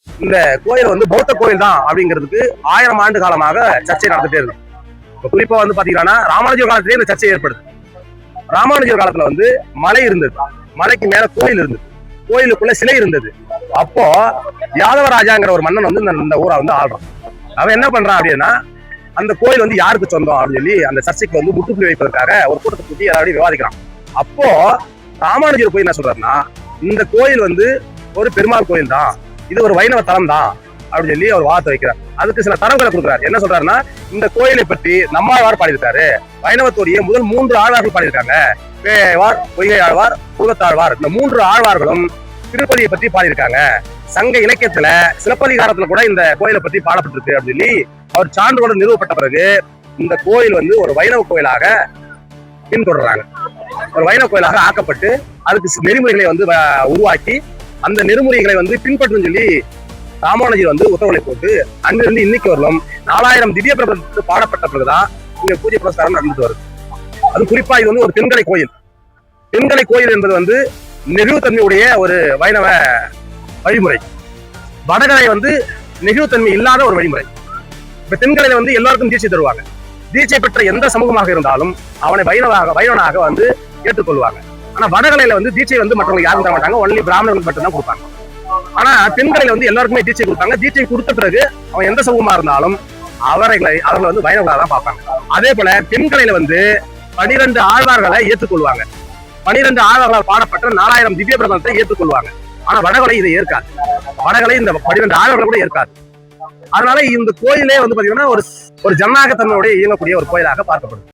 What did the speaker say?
இந்த கோயில் வந்து பௌத்த கோயில் தான் அப்படிங்கிறதுக்கு 1000 ஆண்டு காலமாக சர்ச்சை நடந்துட்டே இருக்கு. இப்போ குறிப்பா வந்து பாத்தீங்கன்னா ராமானுஜர் காலத்திலேயே இந்த சர்ச்சை ஏற்படுது. ராமானுஜர் காலத்துல வந்து மலை இருந்தது, மலைக்கு மேல கோயில் இருந்தது, கோயிலுக்குள்ள சிலை இருந்தது. அப்போ யாதவராஜாங்கிற ஒரு மன்னன் வந்து இந்த ஊரை வந்து ஆள்றான். அவன் என்ன பண்றான் அப்படின்னா, அந்த கோயில் வந்து யாருக்கு சொந்தம் அப்படின்னு சொல்லி அந்த சர்ச்சைக்கு வந்து முற்றுப்புள்ளி வைப்பதற்காக ஒரு கூட்டத்தை கூட்டி எல்லாரையும் விவாதிக்கிறான். அப்போ ராமானுஜர் போய் என்ன சொல்றாருன்னா, இந்த கோயில் வந்து ஒரு பெருமாள் கோயில் தான், இது ஒரு வைணவ தலம் தான் அப்படின்னு சொல்லி அவர் வாதத்தை வைக்கிறார். அதுக்கு சில தரங்களை கொடுக்குறாரு. என்ன சொல்றாருன்னா, இந்த கோயிலை பற்றி நம்மாழ்வார் பாடியிருக்காரு, வைணவத்துடைய முதல் 3 ஆழ்வார்கள் பாடியிருக்காங்க, பேயாழ்வார், பொய்கை ஆழ்வார், பூதத்தாழ்வார். இந்த 3 ஆழ்வார்களும் திருப்பதியை பற்றி பாடியிருக்காங்க. சங்க இலக்கியத்துல சிலப்பதிகாரத்துல கூட இந்த கோயிலை பற்றி பாடப்பட்டிருக்கு அப்படின்னு சொல்லி அவர் சான்றோடு நிறுவப்பட்ட பிறகு இந்த கோயில் வந்து ஒரு வைணவ கோயிலாக பின்தொடர்றாங்க. ஒரு வைணவ கோயிலாக ஆக்கப்பட்டு அதுக்கு நெறிமுறைகளை வந்து உருவாக்கி அந்த நெறிமுறைகளை வந்து பின்பற்றும் சொல்லி ராமானுஜர் வந்து உத்தரவுகளை போட்டு அங்கிருந்து இன்னைக்கு வரலும் 4000 திவ்ய பிரபந்தத்துக்கு பாடப்பட்ட பிறகுதான் இங்க பூஜை புரஸ்காரம் நடந்துட்டு வருது. அது குறிப்பா இது வந்து ஒரு தென்கலை கோயில். தென்கலை கோயில் என்பது வந்து நெகிழ்வுத்தன்மையுடைய ஒரு வைணவ வழிமுறை. வடகலை வந்து நெகிழ்வுத்தன்மை இல்லாத ஒரு வழிமுறை. இப்ப தென்கலையில வந்து எல்லாருக்கும் தீட்சை தருவாங்க. தீட்சை பெற்ற எந்த சமூகமாக இருந்தாலும் அவனை வைணவனாக வந்து ஏற்றுக்கொள்வாங்க. ஆனா வடகலையில வந்து தீட்சை வந்து மற்றவங்களுக்கு யாரும் தர மாட்டாங்க, ஒன்லி பிராமணர்கள் மட்டும் தான் கொடுப்பாங்க. ஆனா தென்கலையில வந்து எல்லாருக்குமே தீட்சை கொடுப்பாங்க. தீட்சை கொடுத்த பிறகு அவன் எந்த சமூகமா இருந்தாலும் அவர்களை வந்து வைணவர்களாக தான் பார்ப்பாங்க. அதே போல தென்கலையில வந்து 12 ஆழ்வார்களை ஏற்றுக்கொள்வாங்க. 12 ஆழ்வார்களால் பாடப்பட்ட 4000 திவ்ய பிரபந்தத்தை ஏற்றுக்கொள்வாங்க. ஆனா வடகலை இதை ஏற்காது. வடகலை இந்த 12 ஆழ்வார்களை கூட ஏற்காது. அதனால இந்த கோயிலே வந்து பாத்தீங்கன்னா ஒரு ஜனநாயக தன்மையோட இயங்கக்கூடிய ஒரு கோயிலாக பார்க்கப்படுது.